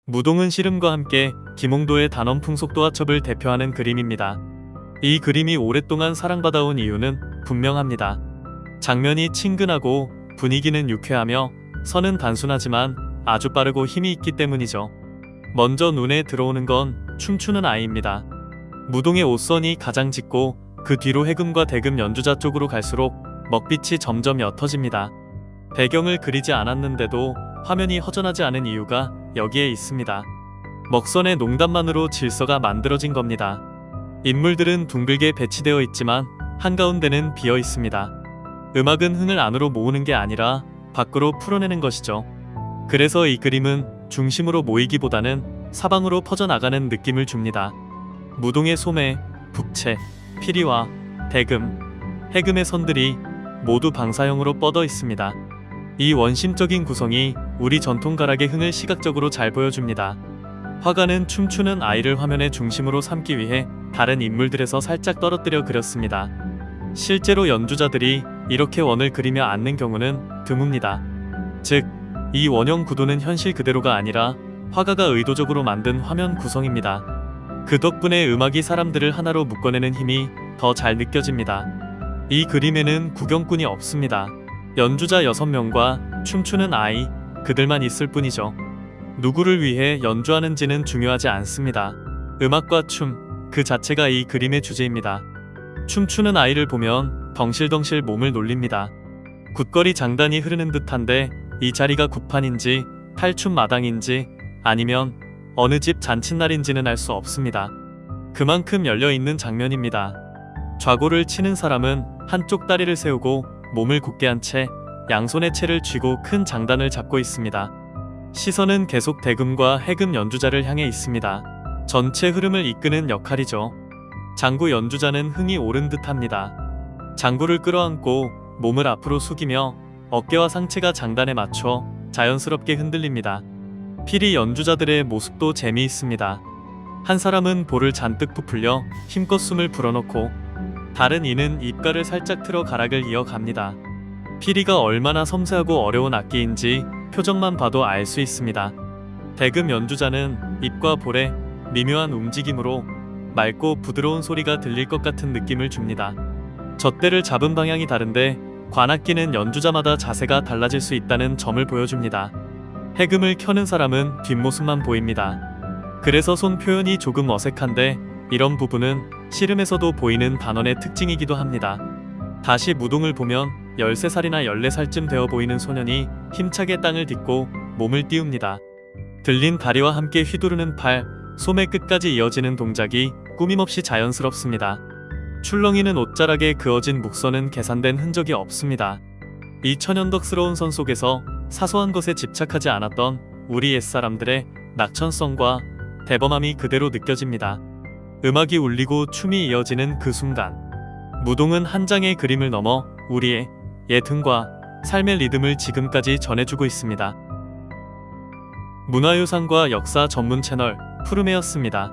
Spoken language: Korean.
무동은 씨름과 함께 김홍도의 단원 풍속도화첩을 대표하는 그림입니다. 이 그림이 오랫동안 사랑받아온 이유는 분명합니다. 장면이 친근하고 분위기는 유쾌하며 선은 단순하지만 아주 빠르고 힘이 있기 때문이죠. 먼저 눈에 들어오는 건 춤추는 아이입니다. 무동의 옷선이 가장 짙고 그 뒤로 해금과 대금 연주자 쪽으로 갈수록 먹빛이 점점 옅어집니다. 배경을 그리지 않았는데도 화면이 허전하지 않은 이유가 여기에 있습니다. 먹선의 농담만으로 질서가 만들어진 겁니다. 인물들은 둥글게 배치되어 있지만 한가운데는 비어 있습니다. 음악은 흥을 안으로 모으는 게 아니라 밖으로 풀어내는 것이죠. 그래서 이 그림은 중심으로 모이기보다는 사방으로 퍼져나가는 느낌을 줍니다. 무동의 소매, 북채, 피리와 대금, 해금의 선들이 모두 방사형으로 뻗어 있습니다. 이 원심적인 구성이 우리 전통 가락의 흥을 시각적으로 잘 보여줍니다. 화가는 춤추는 아이를 화면의 중심으로 삼기 위해 다른 인물들에서 살짝 떨어뜨려 그렸습니다. 실제로 연주자들이 이렇게 원을 그리며 앉는 경우는 드뭅니다. 즉, 이 원형 구도는 현실 그대로가 아니라 화가가 의도적으로 만든 화면 구성입니다. 그 덕분에 음악이 사람들을 하나로 묶어내는 힘이 더 잘 느껴집니다. 이 그림에는 구경꾼이 없습니다. 연주자 6명과 춤추는 아이, 그들만 있을 뿐이죠. 누구를 위해 연주하는지는 중요하지 않습니다. 음악과 춤, 그 자체가 이 그림의 주제입니다. 춤추는 아이를 보면 덩실덩실 몸을 놀립니다. 굿거리 장단이 흐르는 듯한데 이 자리가 굿판인지 탈춤 마당인지 아니면 어느 집 잔칫날인지는 알 수 없습니다. 그만큼 열려있는 장면입니다. 좌고를 치는 사람은 한쪽 다리를 세우고 몸을 굳게 한 채 양손에 채를 쥐고 큰 장단을 잡고 있습니다. 시선은 계속 대금과 해금 연주자를 향해 있습니다. 전체 흐름을 이끄는 역할이죠. 장구 연주자는 흥이 오른 듯합니다. 장구를 끌어안고 몸을 앞으로 숙이며 어깨와 상체가 장단에 맞춰 자연스럽게 흔들립니다. 피리 연주자들의 모습도 재미있습니다. 한 사람은 볼을 잔뜩 부풀려 힘껏 숨을 불어넣고 다른 이는 입가를 살짝 틀어 가락을 이어갑니다. 피리가 얼마나 섬세하고 어려운 악기인지 표정만 봐도 알 수 있습니다. 대금 연주자는 입과 볼의 미묘한 움직임으로 맑고 부드러운 소리가 들릴 것 같은 느낌을 줍니다. 젖대를 잡은 방향이 다른데 관악기는 연주자마다 자세가 달라질 수 있다는 점을 보여줍니다. 해금을 켜는 사람은 뒷모습만 보입니다. 그래서 손 표현이 조금 어색한데 이런 부분은 씨름에서도 보이는 단원의 특징이기도 합니다. 다시 무동을 보면 13살이나 14살쯤 되어 보이는 소년이 힘차게 땅을 딛고 몸을 띄웁니다. 들린 다리와 함께 휘두르는 팔, 소매 끝까지 이어지는 동작이 꾸밈없이 자연스럽습니다. 출렁이는 옷자락에 그어진 묵선은 계산된 흔적이 없습니다. 이 천연덕스러운 선 속에서 사소한 것에 집착하지 않았던 우리 옛사람들의 낙천성과 대범함이 그대로 느껴집니다. 음악이 울리고 춤이 이어지는 그 순간, 무동은 한 장의 그림을 넘어 우리의 옛 흥과 삶의 리듬을 지금까지 전해주고 있습니다. 문화유산과 역사 전문 채널 푸르메였습니다.